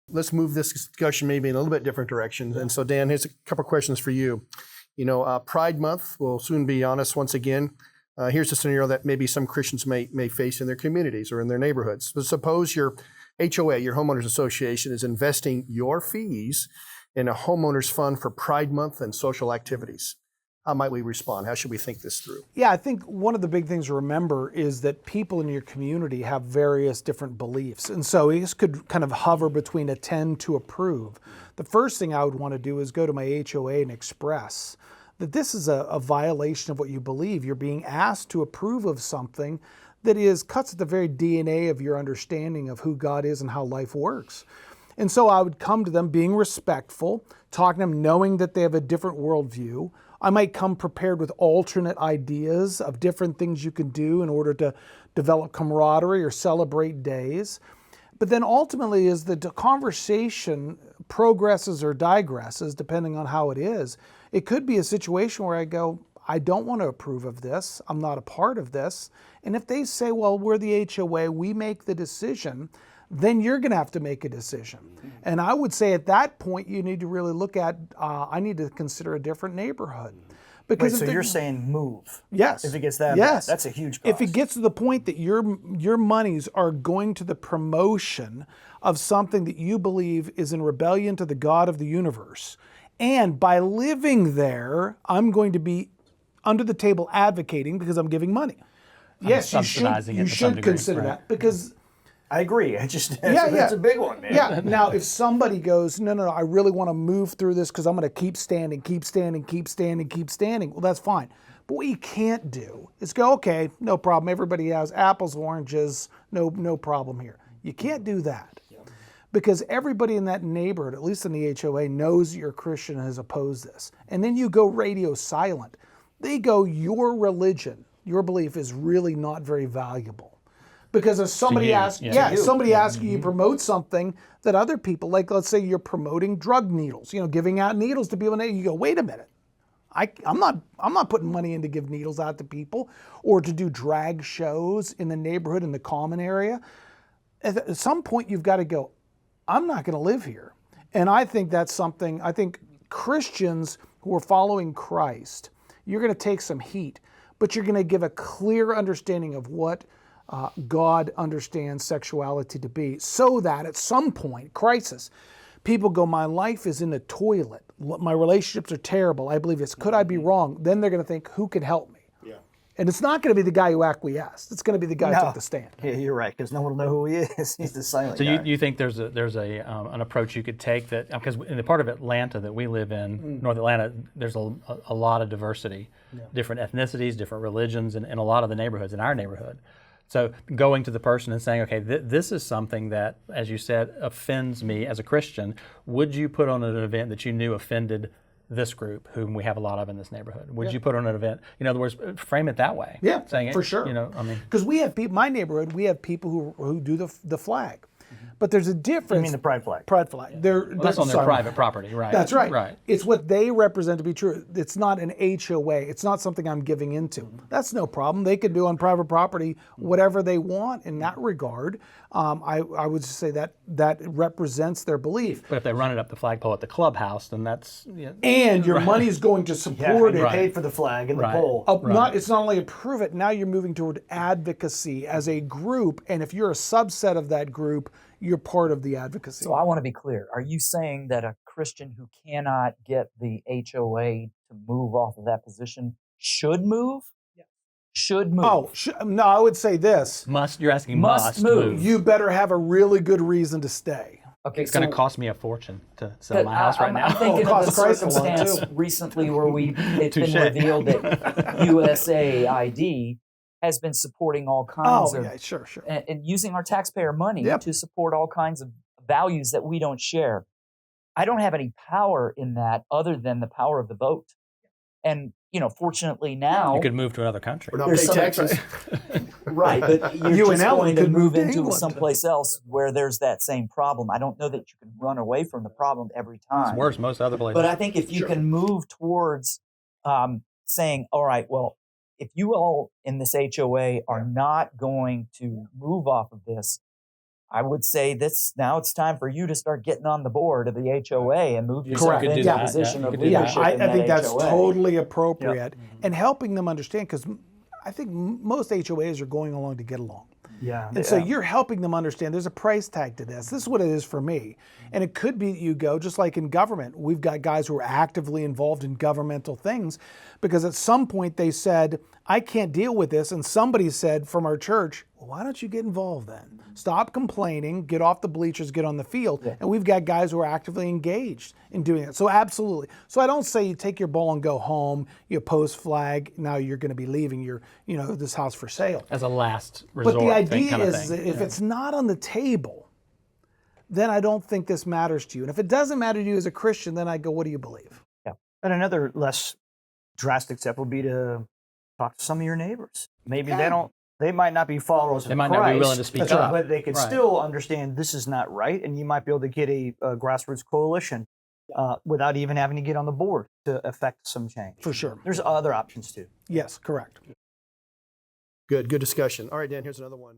Let's move this discussion maybe in a little bit different direction. And so, Dan, here's a couple questions for you. Pride Month will soon be on us once again. Here's a scenario that maybe some Christians may face in their communities or in their neighborhoods. But suppose your HOA, your homeowners association, is investing your fees in a homeowners fund for Pride Month and social activities. How might we respond? How should we think this through? Yeah, I think one of the big things to remember is that people in your community have various different beliefs. And so this could kind of hover between a tend to approve. The first thing I would want to do is go to my HOA and express that this is a violation of what you believe. You're being asked to approve of something that cuts at the very DNA of your understanding of who God is and how life works. And so I would come to them being respectful, talking to them knowing that they have a different worldview. I might come prepared with alternate ideas of different things you can do in order to develop camaraderie or celebrate days. But then ultimately, as the conversation progresses or digresses, depending on how it is, it could be a situation where I go, I don't want to approve of this. I'm not a part of this. And if they say, well, we're the HOA, we make the decision, then you're going to have to make a decision. And I would say at that point, you need to really look at, I need to consider a different neighborhood. Because wait, so you're saying move? Yes. If it gets that yes. bad, that's a huge cost. If it gets to the point that your monies are going to the promotion of something that you believe is in rebellion to the God of the universe, and by living there, I'm going to be under the table advocating because I'm giving money. Yes, you should consider that because I agree. That's a big one, man. Yeah. Now, if somebody goes, no, I really want to move through this because I'm going to keep standing. Well, that's fine. But what you can't do is go, okay, no problem. Everybody has apples, oranges, no problem here. You can't do that. Because everybody in that neighborhood, at least in the HOA, knows you're a Christian and has opposed this. And then you go radio silent. They go, your religion, your belief is really not very valuable. Because if somebody asks, somebody asks you to promote something that other people, like let's say you're promoting drug needles, giving out needles to people, and you go, wait a minute, I'm not putting money in to give needles out to people or to do drag shows in the neighborhood in the common area. At some point, you've got to go, I'm not going to live here. And I think that's something, I think Christians who are following Christ, you're going to take some heat, but you're going to give a clear understanding of what God understands sexuality to be, so that at some point, crisis, people go, my life is in the toilet. My relationships are terrible. I believe this. Could I be wrong? Then they're going to think, who can help me? And it's not going to be the guy who acquiesced. It's going to be the guy who took the stand. Yeah, you're right, because no one will know who he is. He's the silent guy. So you think there's an approach you could take that, because in the part of Atlanta that we live in, North Atlanta, there's a lot of diversity, different ethnicities, different religions in a lot of the neighborhoods, in our neighborhood. So going to the person and saying, okay, this is something that, as you said, offends me as a Christian. Would you put on an event that you knew offended this group, whom we have a lot of in this neighborhood? Would you put on an event? In other words, frame it that way. Yeah, saying for sure. Because we have people, my neighborhood, we have people who do the flag. But there's a difference. You mean the pride flag? Pride flag. Well, that's on their private property, right? That's right. Right. It's what they represent to be true. It's not an HOA. It's not something I'm giving into. That's no problem. They can do on private property whatever they want in that regard. I would say that represents their belief. But if they run it up the flagpole at the clubhouse, then that's... And your money's going to support it. You paid for the flag and the pole. It's not only approve it, now you're moving toward advocacy as a group. And if you're a subset of that group, you're part of the advocacy. So I want to be clear. Are you saying that a Christian who cannot get the HOA to move off of that position should move? Yeah. Should move? Oh, no, I would say this. You're asking must move. You better have a really good reason to stay. Okay, it's going to cost me a fortune to sell my house right now. I'm thinking of the circumstance recently where it's been revealed that USAID has been supporting all kinds of... sure. And using our taxpayer money to support all kinds of values that we don't share. I don't have any power in that other than the power of the vote. And, fortunately now... You could move to another country. Or not pay taxes. Right, but you're just going to move into someplace else where there's that same problem. I don't know that you can run away from the problem every time. It's worse most other places. But I think if you can move towards saying, all right, well, if you all in this HOA are not going to move off of this, I would say now it's time for you to start getting on the board of the HOA and move yourself Correct. into Yeah. a position You of could do that. leadership. I in that think that's HOA. totally appropriate. And helping them understand, because I think most HOAs are going along to get along. Yeah. And so you're helping them understand there's a price tag to this. This is what it is for me. And it could be that you go, just like in government, we've got guys who are actively involved in governmental things because at some point they said, I can't deal with this. And somebody said from our church, well, why don't you get involved then? Stop complaining, get off the bleachers, get on the field. Yeah. And we've got guys who are actively engaged in doing it. So absolutely. So I don't say you take your ball and go home, you post flag, now you're going to be leaving your, this house for sale. As a last resort. But the idea kind of is that if it's not on the table, then I don't think this matters to you. And if it doesn't matter to you as a Christian, then I go, what do you believe? Yeah. And another less drastic step would be to talk to some of your neighbors. Maybe they might not be followers of Christ. They might not be willing to speak up. But they could still understand this is not right, and you might be able to get a grassroots coalition without even having to get on the board to affect some change. For sure. There's other options too. Yes, correct. Good discussion. All right, Dan, here's another one.